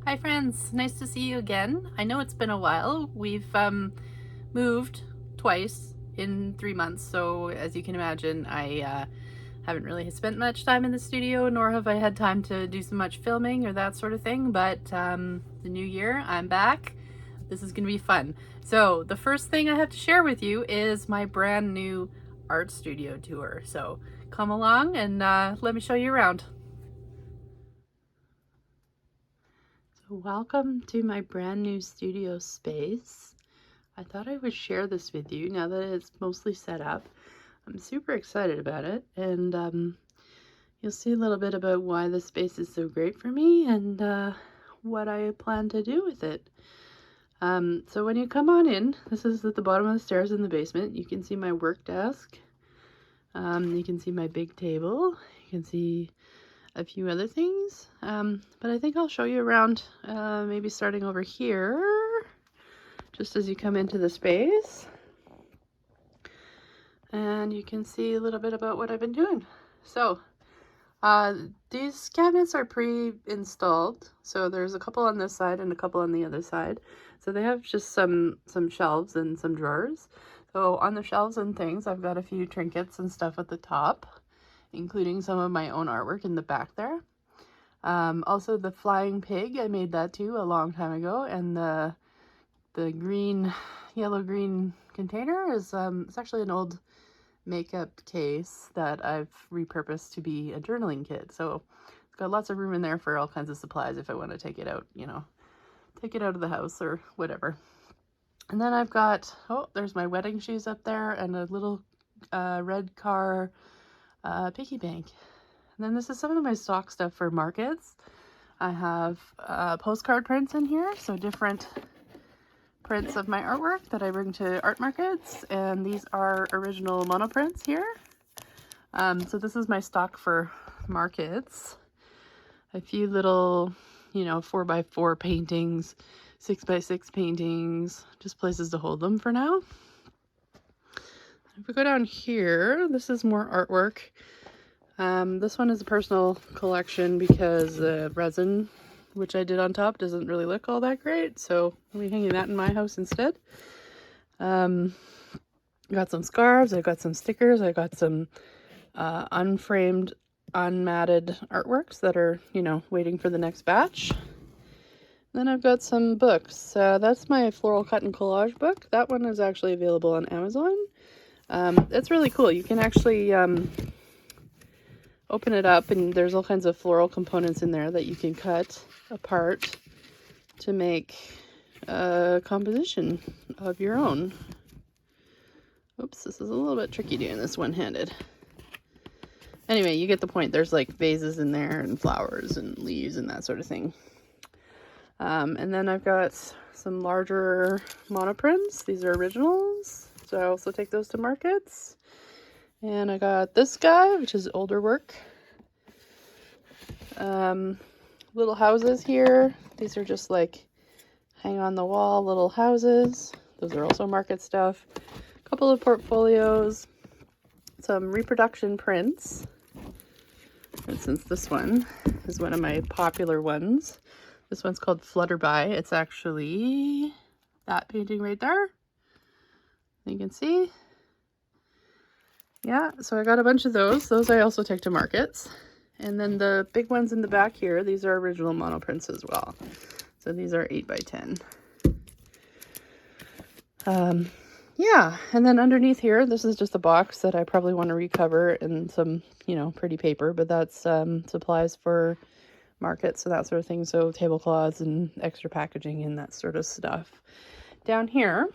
Hi friends, nice to see you again. I know it's been a while. We've moved twice in 3 months, so as you can imagine, I haven't really spent much time in the studio, nor have I had time to do so much filming or that sort of thing, but the new year, I'm back. This is going to be fun. So the first thing I have to share with you is my brand new art studio tour. So come along and let me show you around. So welcome to my brand new studio space. I thought I would share this with you now that it's mostly set up. I'm super excited about it, and you'll see a little bit about why this space is so great for me and what I plan to do with it. So when you come on in, this is at the bottom of the stairs in the basement. You can see my work desk. You can see my big table. You can see a few other things, but I think I'll show you around, maybe starting over here, just as you come into the space, and you can see a little bit about what I've been doing. So these cabinets are pre-installed, so there's a couple on this side and a couple on the other side. So they have just some shelves and some drawers. So on the shelves and things, I've got a few trinkets and stuff at the top, including some of my own artwork in the back there. Also the flying pig, I made that too a long time ago, and the yellow-green container is it's actually an old makeup case that I've repurposed to be a journaling kit. So it's got lots of room in there for all kinds of supplies if I want to take it out, take it out of the house or whatever. And then I've got, oh, there's my wedding shoes up there and a little red car piggy bank. And then this is some of my stock stuff for markets. I have postcard prints in here, so different prints of my artwork that I bring to art markets, and these are original monoprints here. So this is my stock for markets. A few little, 4x4 paintings, 6x6 paintings, just places to hold them for now. If we go down here, this is more artwork. This one is a personal collection because the resin, which I did on top, doesn't really look all that great, so I'll be hanging that in my house instead. I got some scarves, I got some stickers, I got some unframed, unmatted artworks that are, waiting for the next batch. Then I've got some books. That's my Floral Cut and Collage book. That one is actually available on Amazon. It's really cool. You can actually open it up, and there's all kinds of floral components in there that you can cut apart to make a composition of your own. Oops, this is a little bit tricky doing this one-handed. Anyway, you get the point. There's like vases in there and flowers and leaves and that sort of thing. And then I've got some larger monoprints. These are originals, so I also take those to markets. And I got this guy, which is older work. Little houses here. These are just like hang on the wall little houses. Those are also market stuff. A couple of portfolios. Some reproduction prints. For instance, this one is one of my popular ones. This one's called Flutterby. It's actually that painting right there. You can see. Yeah, so I got a bunch of those. Those I also take to markets. And then the big ones in the back here, these are original monoprints as well. So these are 8x10. Yeah, and then underneath here, this is just a box that I probably want to recover in some, pretty paper, but that's supplies for markets and that sort of thing. So tablecloths and extra packaging and that sort of stuff. Down here,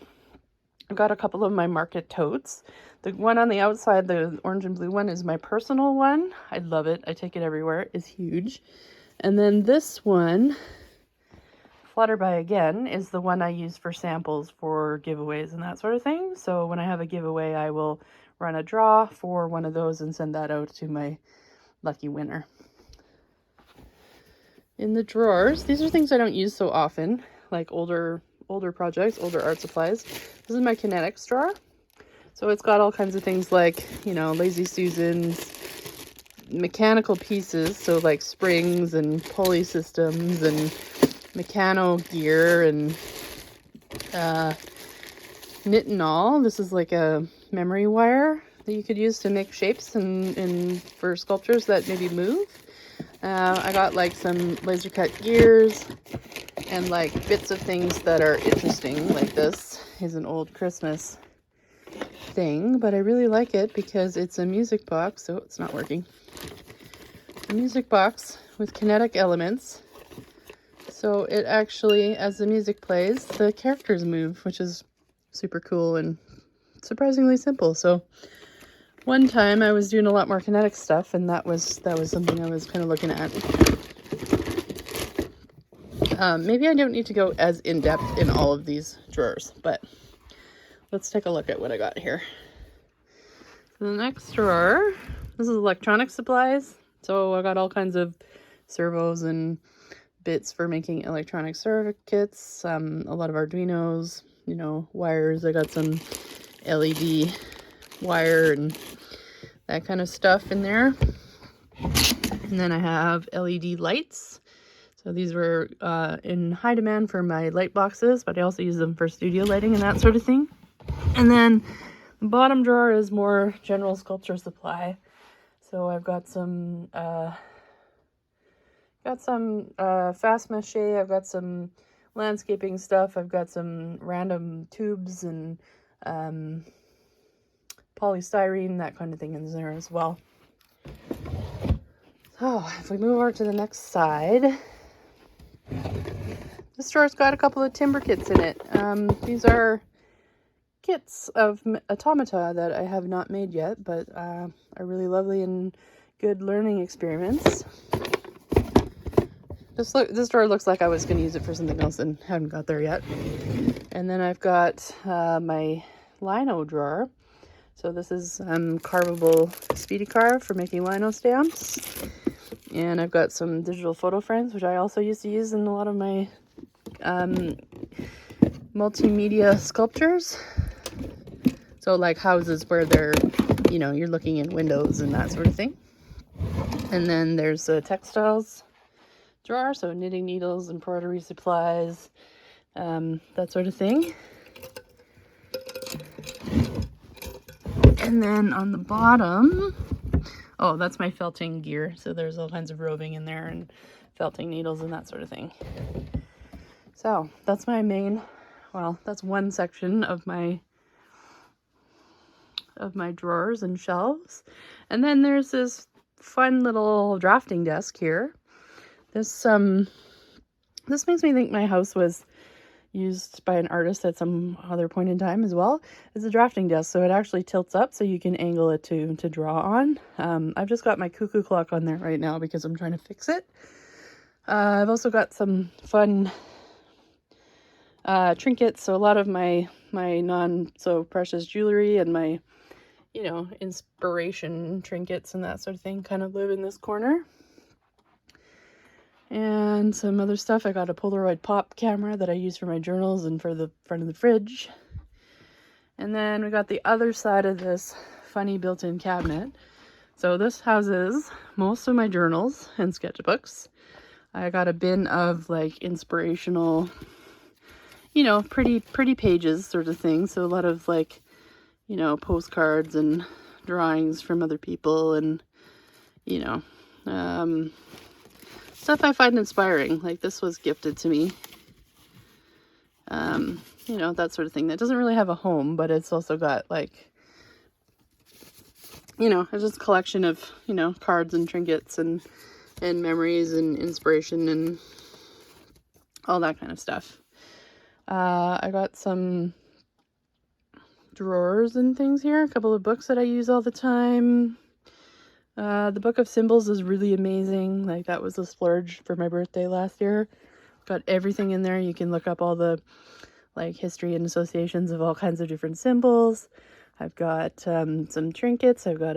I've got a couple of my market totes. The one on the outside, the orange and blue one, is my personal one. I love it. I take it everywhere. It's huge. And then this one, Flutterby again, is the one I use for samples for giveaways and that sort of thing. So when I have a giveaway, I will run a draw for one of those and send that out to my lucky winner. In the drawers, these are things I don't use so often, like older projects, older art supplies. This is my Kinetics drawer. So it's got all kinds of things like, Lazy Susans, mechanical pieces, so like springs and pulley systems and mechano gear and knit and all. This is like a memory wire that you could use to make shapes and for sculptures that maybe move. I got like some laser cut gears and like bits of things that are interesting. Like this is an old Christmas thing, but I really like it because it's a music box. So it's not working. A music box with kinetic elements. So it actually, as the music plays, the characters move, which is super cool and surprisingly simple. So one time I was doing a lot more kinetic stuff, and that was something I was kind of looking at. Maybe I don't need to go as in-depth in all of these drawers, but let's take a look at what I got here. The next drawer, this is electronic supplies. So I got all kinds of servos and bits for making electronic circuits, a lot of Arduinos, you know, wires. I got some LED wire and that kind of stuff in there. And then I have LED lights. So these were in high demand for my light boxes, but I also use them for studio lighting and that sort of thing. And then the bottom drawer is more general sculpture supply. So I've got some fast mache, I've got some landscaping stuff, I've got some random tubes and polystyrene, that kind of thing in there as well. So if we move over to the next side, this drawer's got a couple of timber kits in it. These are kits of automata that I have not made yet, but are really lovely and good learning experiments. This drawer looks like I was going to use it for something else and haven't got there yet. And then I've got my lino drawer. So this is carvable speedy carve for making lino stamps. And I've got some digital photo frames, which I also used to use in a lot of my multimedia sculptures. So like houses where they're, you know, you're looking in windows and that sort of thing. And then there's a textiles drawer, so knitting needles, embroidery supplies, that sort of thing. And then on the bottom, oh, that's my felting gear. So there's all kinds of roving in there and felting needles and that sort of thing. So that's my main, well, that's one section of my drawers and shelves. And then there's this fun little drafting desk here. This makes me think my house was used by an artist at some other point in time as well. It's a drafting desk, so it actually tilts up so you can angle it to draw on. I've just got my cuckoo clock on there right now because I'm trying to fix it. I've also got some fun trinkets, so a lot of my non so precious jewelry and my, you know, inspiration trinkets and that sort of thing kind of live in this corner. And some other stuff. I got a Polaroid pop camera that I use for my journals and for the front of the fridge. And then we got the other side of this funny built-in cabinet. So this houses most of my journals and sketchbooks. I got a bin of like inspirational, you know, pretty pages sort of thing. So a lot of like, you know, postcards and drawings from other people and, you know, stuff I find inspiring. Like this was gifted to me. You know, that sort of thing. That doesn't really have a home, but it's also got like, you know, it's just a collection of, you know, cards and trinkets and memories and inspiration and all that kind of stuff. I got some drawers and things here. A couple of books that I use all the time. The Book of Symbols is really amazing. Like that was a splurge for my birthday last year. Got everything in there. You can look up all the like history and associations of all kinds of different symbols. I've got some trinkets. I've got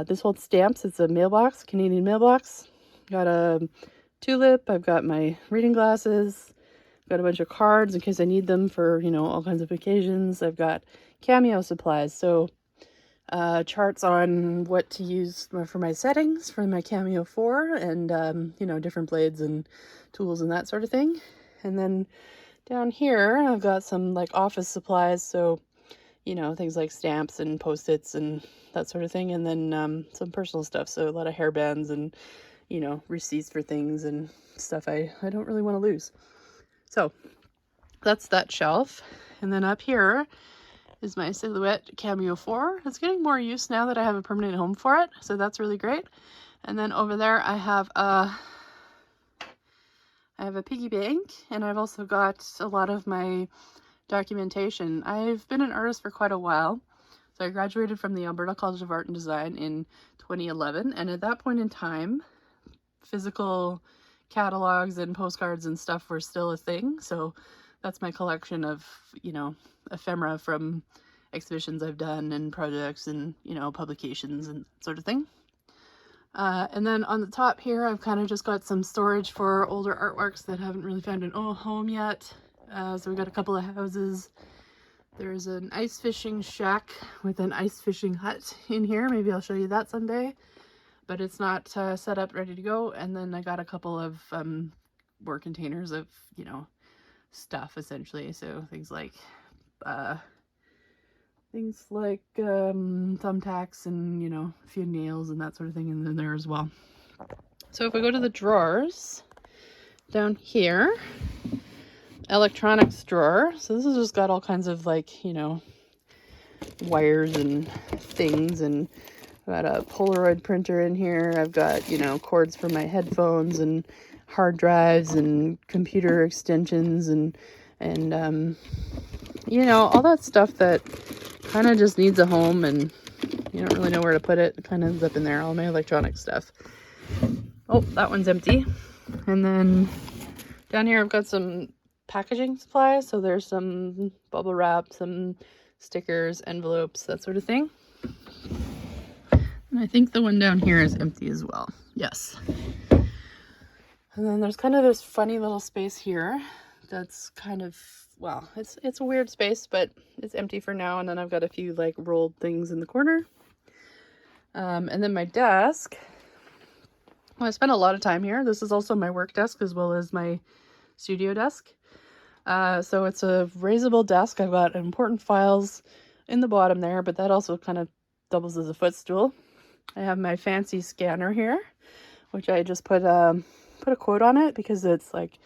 this holds stamps. It's a mailbox, Canadian mailbox. Got a tulip. I've got my reading glasses. Got a bunch of cards in case I need them for, you know, all kinds of occasions. I've got cameo supplies. So charts on what to use for my settings for my Cameo 4 and, you know, different blades and tools and that sort of thing. And then down here, I've got some like office supplies. So, you know, things like stamps and Post-its and that sort of thing. And then some personal stuff. So a lot of hairbands and, you know, receipts for things and stuff I don't really want to lose. So that's that shelf. And then up here is my Silhouette Cameo 4. It's getting more use now that I have a permanent home for it, so that's really great. And then over there I have a piggy bank, and I've also got a lot of my documentation. I've been an artist for quite a while. So I graduated from the Alberta College of Art and Design in 2011, and at that point in time, physical catalogs and postcards and stuff were still a thing. So that's my collection of, you know, ephemera from exhibitions I've done and projects and, you know, publications and that sort of thing. And then on the top here, I've kind of just got some storage for older artworks that haven't really found an home yet. So we've got a couple of houses. There's an ice fishing shack with an ice fishing hut in here. Maybe I'll show you that someday, but it's not set up ready to go. And then I got a couple of work containers of, you know, stuff essentially. So things like thumbtacks and, you know, a few nails and that sort of thing in there as well. So if we go to the drawers down here, electronics drawer. So this has just got all kinds of, like, you know, wires and things, and I've got a Polaroid printer in here. I've got, you know, cords for my headphones and hard drives and computer extensions and you know, all that stuff that kind of just needs a home and you don't really know where to put it. It kind of ends up in there, all my electronic stuff. Oh, that one's empty. And then down here I've got some packaging supplies. So there's some bubble wrap, some stickers, envelopes, that sort of thing. And I think the one down here is empty as well. Yes. And then there's kind of this funny little space here that's kind of, well, it's a weird space, but it's empty for now. And then I've got a few like rolled things in the corner. And then my desk. Well, I spent a lot of time here. This is also my work desk as well as my studio desk. So it's a raisable desk. I've got important files in the bottom there, but that also kind of doubles as a footstool. I have my fancy scanner here, which I just put a quote on it because it's like,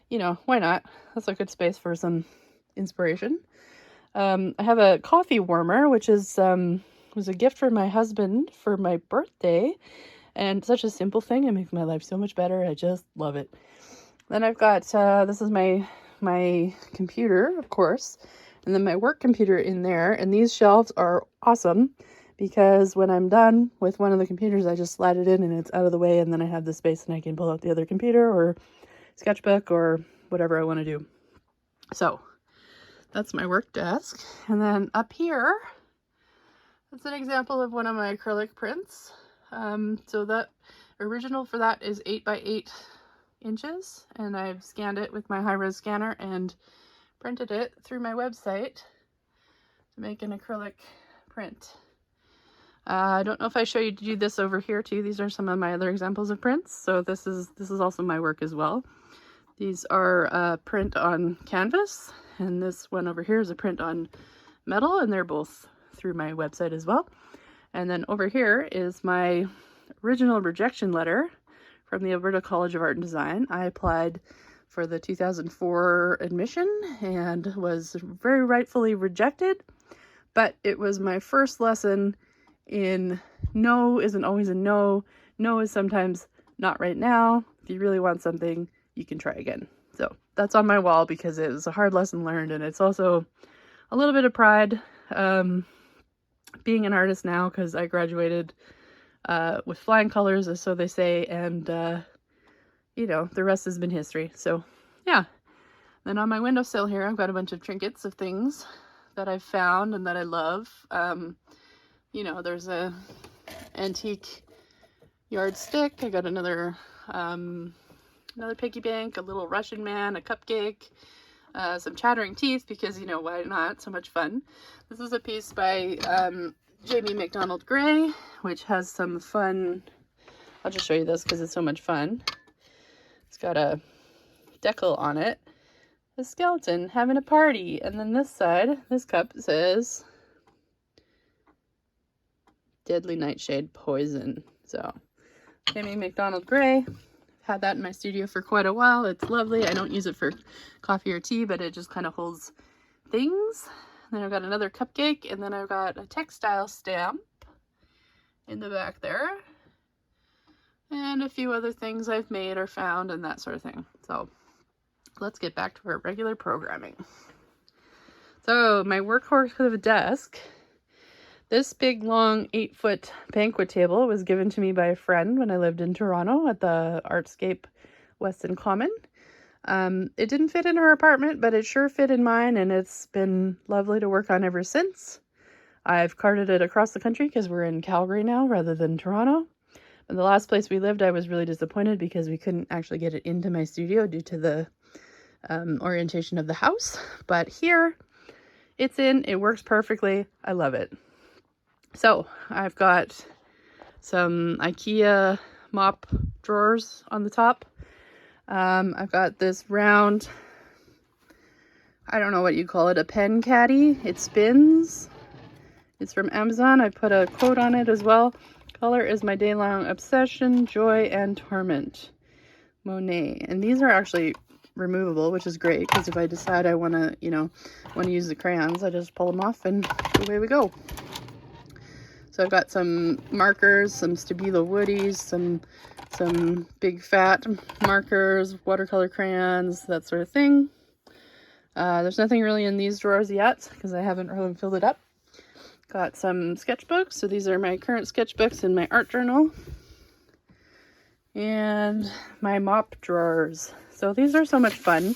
you know, why not? That's a good space for some inspiration. I have a coffee warmer, which is was a gift for my husband for my birthday, and such a simple thing. It makes my life so much better. I just love it. Then I've got this is my computer, of course, and then my work computer in there. And these shelves are awesome because when I'm done with one of the computers, I just slide it in and it's out of the way, and then I have the space and I can pull out the other computer or sketchbook or whatever I want to do. So that's my work desk. And then up here, that's an example of one of my acrylic prints. So that original for that is 8 by 8 inches, and I've scanned it with my high-res scanner and printed it through my website to make an acrylic print. I don't know if I show you to do this over here too. These are some of my other examples of prints. So this is also my work as well. These are print on canvas, and this one over here is a print on metal, and they're both through my website as well. And then over here is my original rejection letter from the Alberta College of Art and Design. I applied for the 2004 admission and was very rightfully rejected, but it was my first lesson in no isn't always a no. No is sometimes not right now. If you really want something, you can try again. So that's on my wall because it was a hard lesson learned, and it's also a little bit of pride being an artist now, because I graduated with flying colors, as so they say, and you know, the rest has been history. So yeah. Then on my windowsill here, I've got a bunch of trinkets of things that I've found and that I love. You know, there's a antique yardstick. I got another piggy bank, a little Russian man, a cupcake, some chattering teeth because, you know, why not? So much fun. This is a piece by Jamie McDonald Gray, which has some fun. I'll just show you this because it's so much fun. It's got a decal on it, a skeleton having a party, and then this side, this cup says Deadly Nightshade Poison. So Jamie McDonald Gray. Had that in my studio for quite a while. It's lovely. I don't use it for coffee or tea, but it just kind of holds things. Then I've got another cupcake, and then I've got a textile stamp in the back there, and a few other things I've made or found and that sort of thing. So let's get back to our regular programming. So my workhorse of a desk, this big long 8-foot banquet table was given to me by a friend when I lived in Toronto at the Artscape Weston Common. It didn't fit in her apartment, but it sure fit in mine, and it's been lovely to work on ever since. I've carted it across the country because we're in Calgary now rather than Toronto. And the last place we lived, I was really disappointed because we couldn't actually get it into my studio due to the orientation of the house. But here, it's in. It works perfectly. I love it. So I've got some IKEA mop drawers on the top. I've got this round, I don't know what you call it, a pen caddy. It spins. It's from Amazon. I put a quote on it as well. Color is my day-long obsession, joy and torment. Monet. And these are actually removable, which is great because if I decide I want to, use the crayons, I just pull them off and away we go. So I've got some markers, some Stabilo Woodies, some big fat markers, watercolor crayons, that sort of thing. There's nothing really in these drawers yet because I haven't really filled it up. Got some sketchbooks. So these are my current sketchbooks in my art journal. And my mop drawers. So these are so much fun.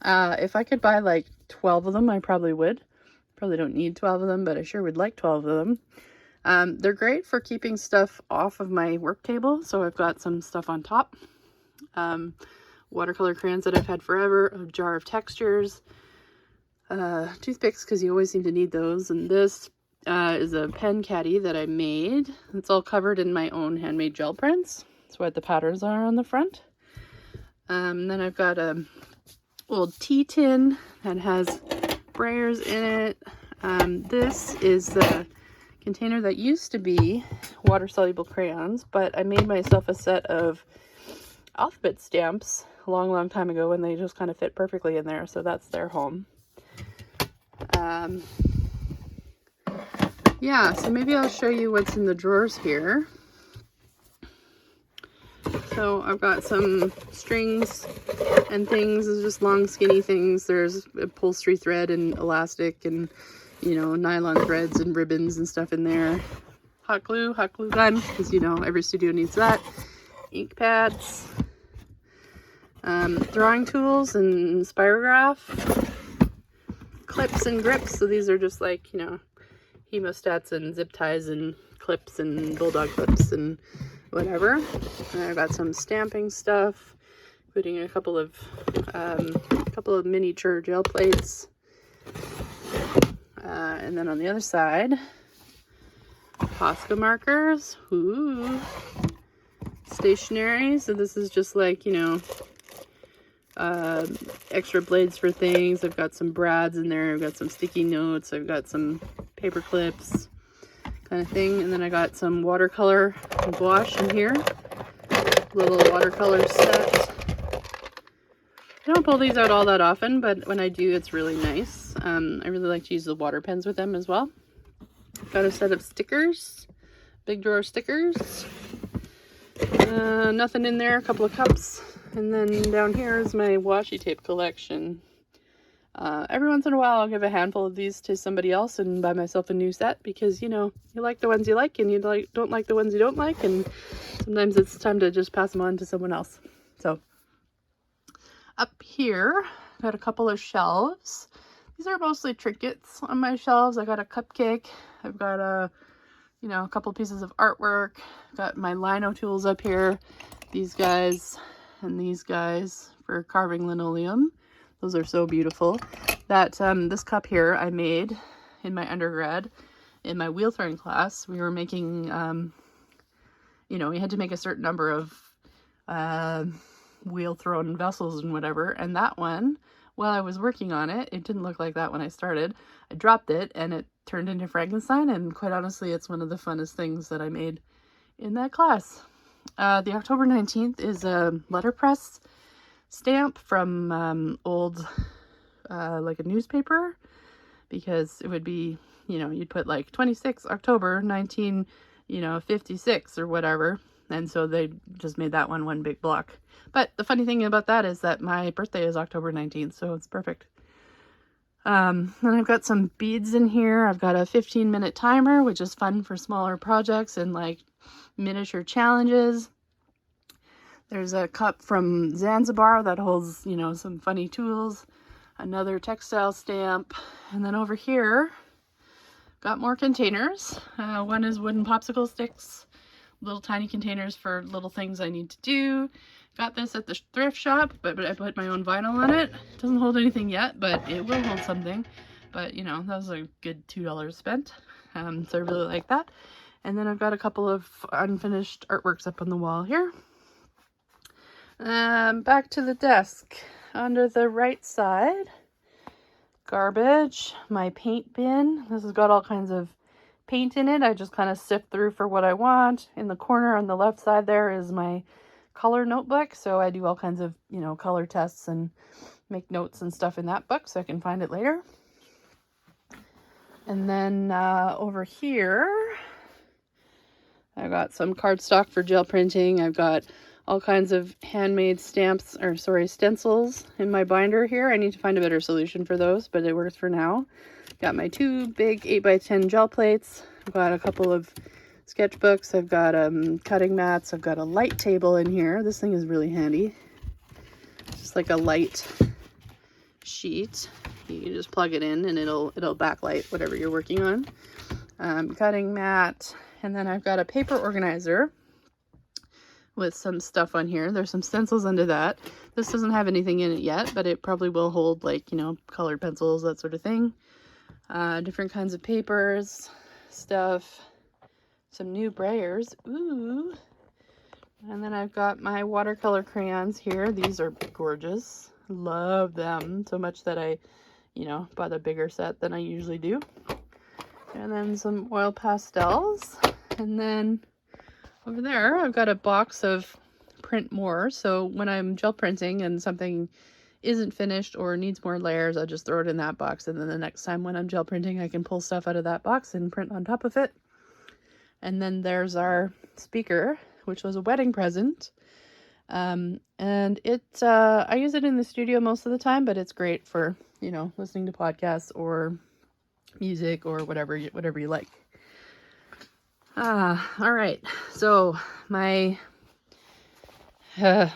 If I could buy like 12 of them, I probably would. Probably don't need 12 of them, but I sure would like 12 of them. They're great for keeping stuff off of my work table. So I've got some stuff on top. Watercolor crayons that I've had forever, a jar of textures, toothpicks because you always seem to need those. And this is a pen caddy that I made. It's all covered in my own handmade gel prints. That's what the patterns are on the front. Then I've got a old tea tin that has brayers in it. This is the container that used to be water-soluble crayons, but I made myself a set of alphabet stamps a long time ago and they just kind of fit perfectly in there, so that's their home. Yeah, so maybe I'll show you what's in the drawers here. So I've got some strings and things. It's just long skinny things. There's upholstery thread and elastic and nylon threads and ribbons and stuff in there. Hot glue gun, because every studio needs that. Ink pads, drawing tools and spirograph, clips and grips. So these are just like, hemostats and zip ties and clips and bulldog clips and whatever. And I've got some stamping stuff, including a couple of miniature gel plates. And then on the other side, Posca markers. Ooh. Stationery. So this is just like, extra blades for things. I've got some brads in there. I've got some sticky notes. I've got some paper clips kind of thing. And then I got some watercolor and gouache in here. Little watercolor set. I don't pull these out all that often, but when I do, it's really nice. I really like to use the water pens with them as well. Got a set of stickers, big drawer stickers. Nothing in there, a couple of cups. And then down here is my washi tape collection. Every once in a while, I'll give a handful of these to somebody else and buy myself a new set because, you like the ones you like and you don't like the ones you don't like. And sometimes it's time to just pass them on to someone else. So up here, got a couple of shelves. These are mostly trinkets on my shelves. I got a cupcake. I've got a couple pieces of artwork. Got my lino tools up here. These guys and these guys for carving linoleum. Those are so beautiful. That this cup here I made in my undergrad. in my wheel throwing class, we were making, you know, we had to make a certain number of wheel thrown vessels and whatever. And that one, while I was working on it, it didn't look like that when I started. I dropped it and it turned into Frankenstein. And quite honestly, it's one of the funnest things that I made in that class. The October 19th is a letterpress stamp from old, like a newspaper, because it would be, you know, you'd put like 26 October 1956 or whatever. And so they just made that one big block. But the funny thing about that is that my birthday is October 19th, so it's perfect. Then I've got some beads in here. I've got a 15-minute timer, which is fun for smaller projects and like miniature challenges. There's a cup from Zanzibar that holds, you know, some funny tools. Another textile stamp. And then over here, got more containers. One is wooden popsicle sticks. Little tiny containers for little things I need to do. Got this at the thrift shop, but I put my own vinyl on it. It doesn't hold anything yet, but it will hold something. But, you know, that was a good $2 spent. So I really like that. And then I've got a couple of unfinished artworks up on the wall here. Back to the desk. Under the right side, garbage, my paint bin. This has got all kinds of paint in it. I just kind of sift through for what I want. In the corner on the left side there is my color notebook, so I do all kinds of, you know, color tests and make notes and stuff in that book so I can find it later. And then over here I've got some cardstock for gel printing. I've got all kinds of handmade stamps, or sorry, stencils in my binder here. I need to find a better solution for those, but it works for now. Got my 2 big 8x10 gel plates. I've got a couple of sketchbooks. I've got cutting mats. I've got a light table in here. This thing is really handy. Just like a light sheet. You can just plug it in and it'll backlight whatever you're working on. Cutting mat. And then I've got a paper organizer with some stuff on here. There's some stencils under that. This doesn't have anything in it yet, but it probably will hold, like, you know, colored pencils, that sort of thing. Different kinds of papers, stuff, some new brayers. Ooh. And then I've got my watercolor crayons here. These are gorgeous. Love them so much that I, you know, bought a bigger set than I usually do. And then some oil pastels. And then over there, I've got a box of print more. So when I'm gel printing and something isn't finished or needs more layers, I'll just throw it in that box. And then the next time when I'm gel printing, I can pull stuff out of that box and print on top of it. And then there's our speaker, which was a wedding present. And it, I use it in the studio most of the time, but it's great for, you know, listening to podcasts or music or whatever you like. All right. So my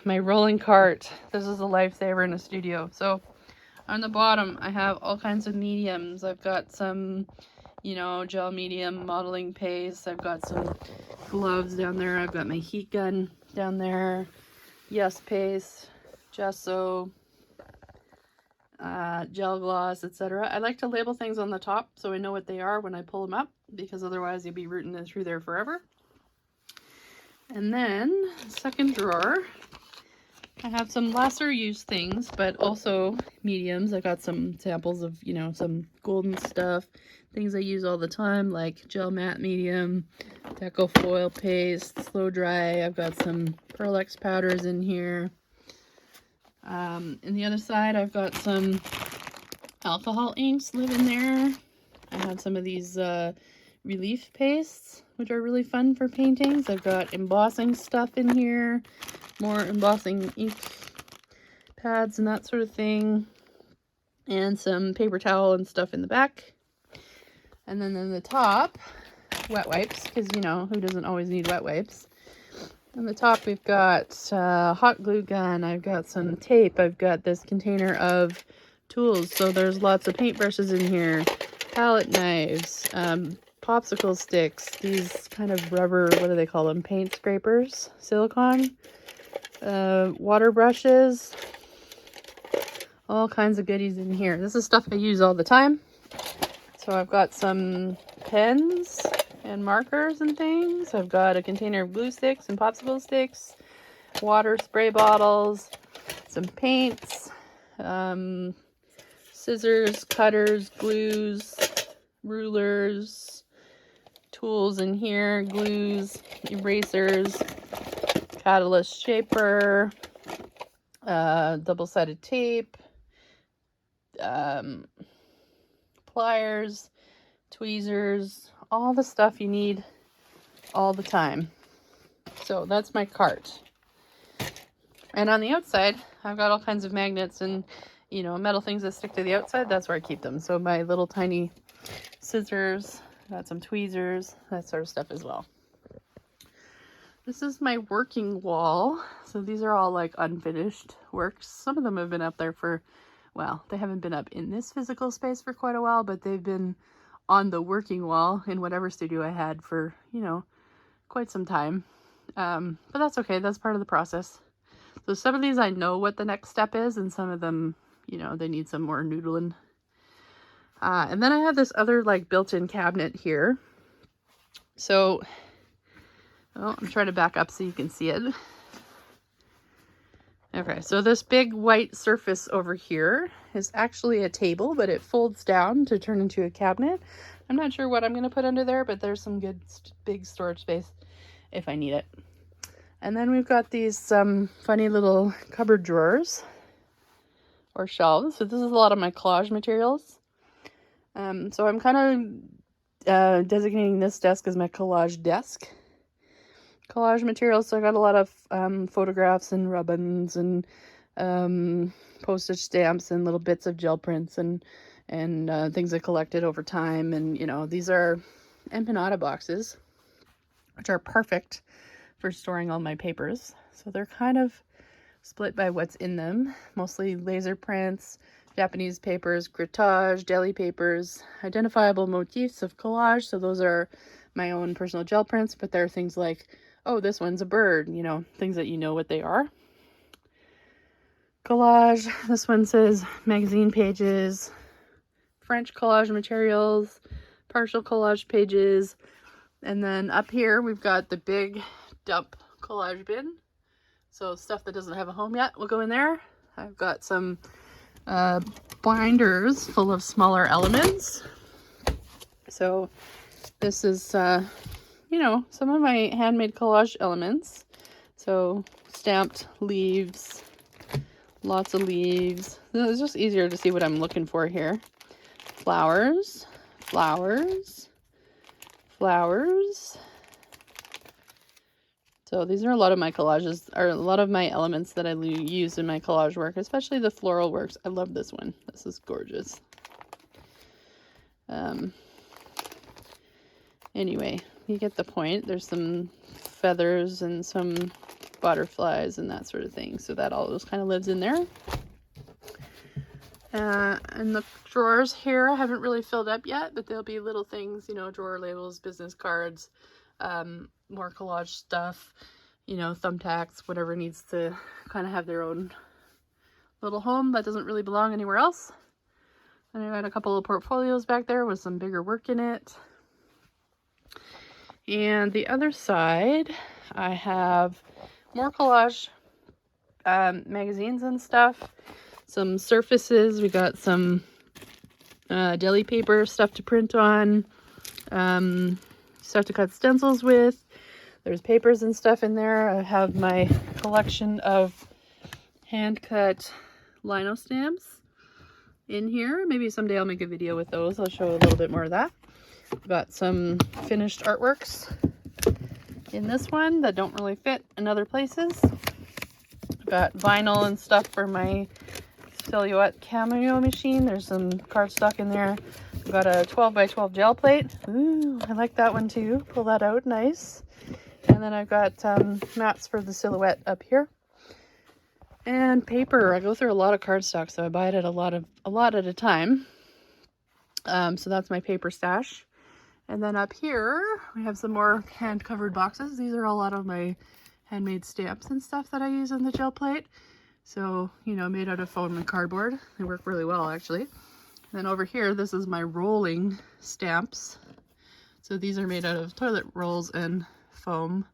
rolling cart. This is a lifesaver in a studio. So on the bottom, I have all kinds of mediums. I've got some, you know, gel medium modeling paste. I've got some gloves down there. I've got my heat gun down there. Yes paste, gesso, gel gloss, etc. I like to label things on the top so I know what they are when I pull them up, because otherwise you'll be rooting it through there forever. And then, second drawer, I have some lesser used things, but also mediums. I got some samples of, you know, some golden stuff, things I use all the time, like gel matte medium, deco foil paste, slow dry. I've got some Pearl X powders in here. In the other side, I've got some alcohol inks live in there. I have some of these relief pastes, which are really fun for paintings. I've got embossing stuff in here, more embossing ink pads and that sort of thing, and some paper towel and stuff in the back. And then in the top, wet wipes, because, you know, who doesn't always need wet wipes? On the top, we've got hot glue gun. I've got some tape. I've got this container of tools. So there's lots of paintbrushes in here, palette knives, popsicle sticks, these kind of rubber, what do they call them? Paint scrapers, silicone, water brushes, all kinds of goodies in here. This is stuff I use all the time. So I've got some pens and markers and things. I've got a container of glue sticks and popsicle sticks, water spray bottles, some paints, scissors, cutters, glues, rulers, tools in here, glues, erasers, catalyst shaper, double-sided tape, pliers, tweezers, all the stuff you need all the time. So that's my cart. And on the outside, I've got all kinds of magnets and, you know, metal things that stick to the outside. That's where I keep them. So my little tiny scissors, got some tweezers, that sort of stuff as well. This is my working wall. So these are all like unfinished works. Some of them have been up there for, well, they haven't been up in this physical space for quite a while, but they've been on the working wall in whatever studio I had for, you know, quite some time. But that's okay. That's part of the process. So some of these I know what the next step is, and some of them, you know, they need some more noodling. And then I have this other like built-in cabinet here. So, oh, I'm trying to back up so you can see it. Okay, so this big white surface over here is actually a table, but it folds down to turn into a cabinet. I'm not sure what I'm going to put under there, but there's some good big storage space if I need it. And then we've got these funny little cupboard drawers or shelves. So this is a lot of my collage materials. So I'm kind of designating this desk as my collage desk. Collage materials, so I got a lot of photographs and ribbons and postage stamps and little bits of gel prints and things I collected over time. And, you know, these are empanada boxes, which are perfect for storing all my papers. So they're kind of split by what's in them, mostly laser prints, Japanese papers, grittage, deli papers, identifiable motifs of collage. So those are my own personal gel prints, but there are things like, oh, this one's a bird, you know, things that you know what they are. Collage, this one says magazine pages, French collage materials, partial collage pages, and then up here we've got the big dump collage bin. So stuff that doesn't have a home yet will go in there. I've got some binders full of smaller elements. So this is, you know, some of my handmade collage elements. So stamped leaves, lots of leaves. It's just easier to see what I'm looking for here. Flowers, flowers, flowers. So these are a lot of my collages, or a lot of my elements that I use in my collage work, especially the floral works. I love this one. This is gorgeous. Anyway, you get the point. There's some feathers and some butterflies and that sort of thing. So that all just kind of lives in there. And the drawers here I haven't really filled up yet, but there'll be little things, you know, drawer labels, business cards, more collage stuff, you know, thumbtacks, whatever needs to kind of have their own little home that doesn't really belong anywhere else. And I got a couple of portfolios back there with some bigger work in it. And the other side, I have more collage magazines and stuff, some surfaces. We got some deli paper stuff to print on, stuff to cut stencils with. There's papers and stuff in there. I have my collection of hand-cut lino stamps in here. Maybe someday I'll make a video with those. I'll show a little bit more of that. I've got some finished artworks in this one that don't really fit in other places. I've got vinyl and stuff for my silhouette cameo machine. There's some cardstock in there. I've got a 12 by 12 gel plate. Ooh, I like that one too. Pull that out, nice. And then I've got mats for the silhouette up here. And paper. I go through a lot of cardstock, so I buy it at a lot at a time. So that's my paper stash. And then up here we have some more hand covered boxes. These are a lot of my handmade stamps and stuff that I use on the gel plate. So, you know, made out of foam and cardboard. They work really well, actually. And then over here, this is my rolling stamps So these are made out of toilet rolls and foam.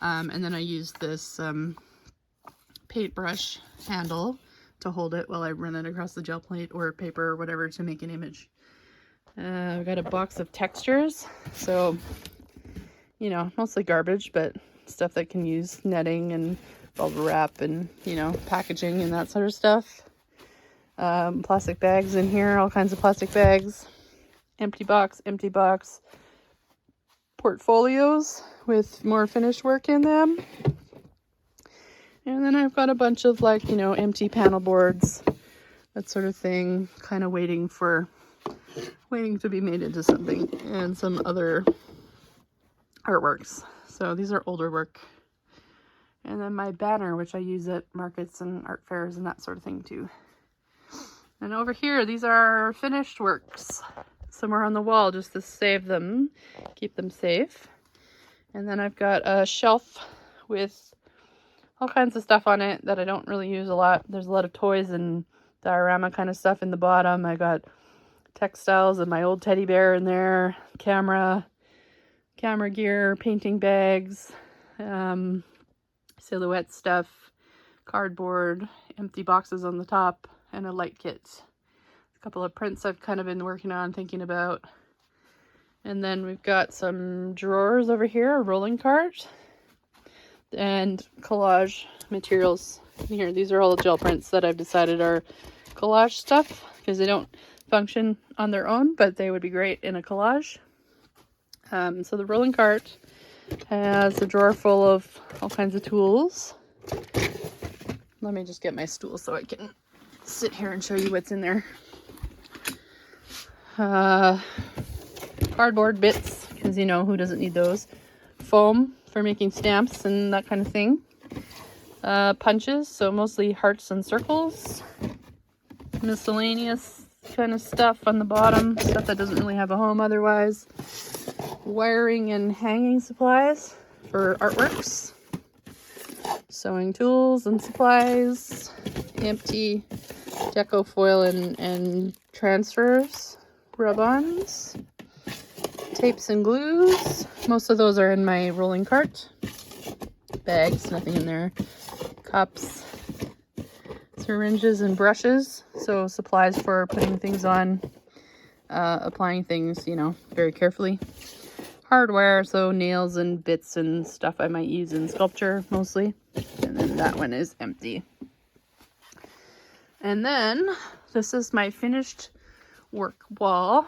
And then I use this paintbrush handle to hold it while I run it across the gel plate or paper or whatever to make an image. I've got a box of textures. So, you know, mostly garbage, but stuff that can use netting and bubble wrap and, you know, packaging and that sort of stuff. Plastic bags in here, all kinds of plastic bags. Empty box. Portfolios with more finished work in them. And then I've got a bunch of, like, you know, empty panel boards, that sort of thing, kind of waiting to be made into something, and some other artworks. So these are older work. And then my banner, which I use at markets and art fairs and that sort of thing too. And over here, these are finished works somewhere on the wall just to save them, keep them safe. And then I've got a shelf with all kinds of stuff on it that I don't really use a lot. There's a lot of toys and diorama kind of stuff in the bottom. I got textiles and my old teddy bear in there, camera gear, painting bags, silhouette stuff, cardboard, empty boxes on the top, and a light kit. A couple of prints I've kind of been working on, thinking about. And then we've got some drawers over here, a rolling cart, and collage materials here. These are all the gel prints that I've decided are collage stuff because they don't function on their own, but they would be great in a collage. So the rolling cart has a drawer full of all kinds of tools. Let me just get my stool so I can sit here and show you what's in there. Cardboard bits, because, you know, who doesn't need those? Foam for making stamps and that kind of thing. Punches, so mostly hearts and circles. Miscellaneous kind of stuff on the bottom, stuff that doesn't really have a home otherwise. Wiring and hanging supplies for artworks. Sewing tools and supplies. Empty deco foil and transfers. Rub-ons. Tapes and glues. Most of those are in my rolling cart. Bags, nothing in there. Cups. Syringes and brushes. So supplies for putting things on. Applying things, you know, very carefully. Hardware, so nails and bits and stuff I might use in sculpture mostly. And then that one is empty. And then this is my finished work wall.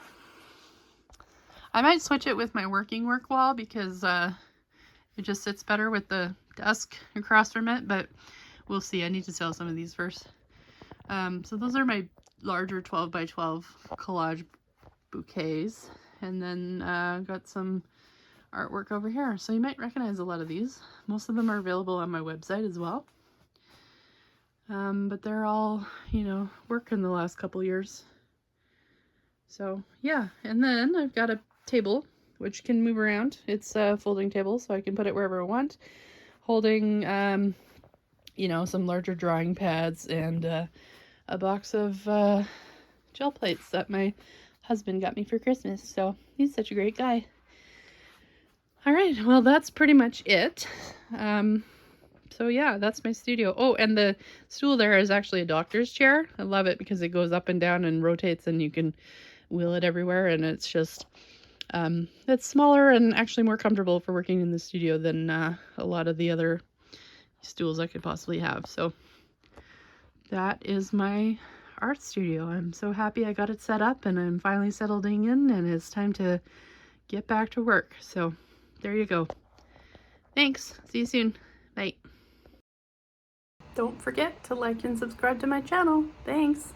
I might switch it with my working work wall because it just sits better with the desk across from it, but we'll see. I need to sell some of these first. So those are my larger 12 by 12 collage bouquets. And then got some artwork over here. So you might recognize a lot of these. Most of them are available on my website as well. But they're all, you know, work in the last couple years. So yeah, and then I've got a table which can move around. It's a folding table, so I can put it wherever I want. Holding, you know, some larger drawing pads and a box of gel plates that my husband got me for Christmas. So he's such a great guy. All right, well, that's pretty much it. So yeah, that's my studio. Oh, and the stool there is actually a doctor's chair. I love it because it goes up and down and rotates and you can wheel it everywhere, and it's just it's smaller and actually more comfortable for working in the studio than a lot of the other stools I could possibly have. So that is my art studio. I'm so happy I got it set up and I'm finally settling in, and it's time to get back to work. So there you go. Thanks. See you soon. Bye. Don't forget to like and subscribe to my channel. Thanks.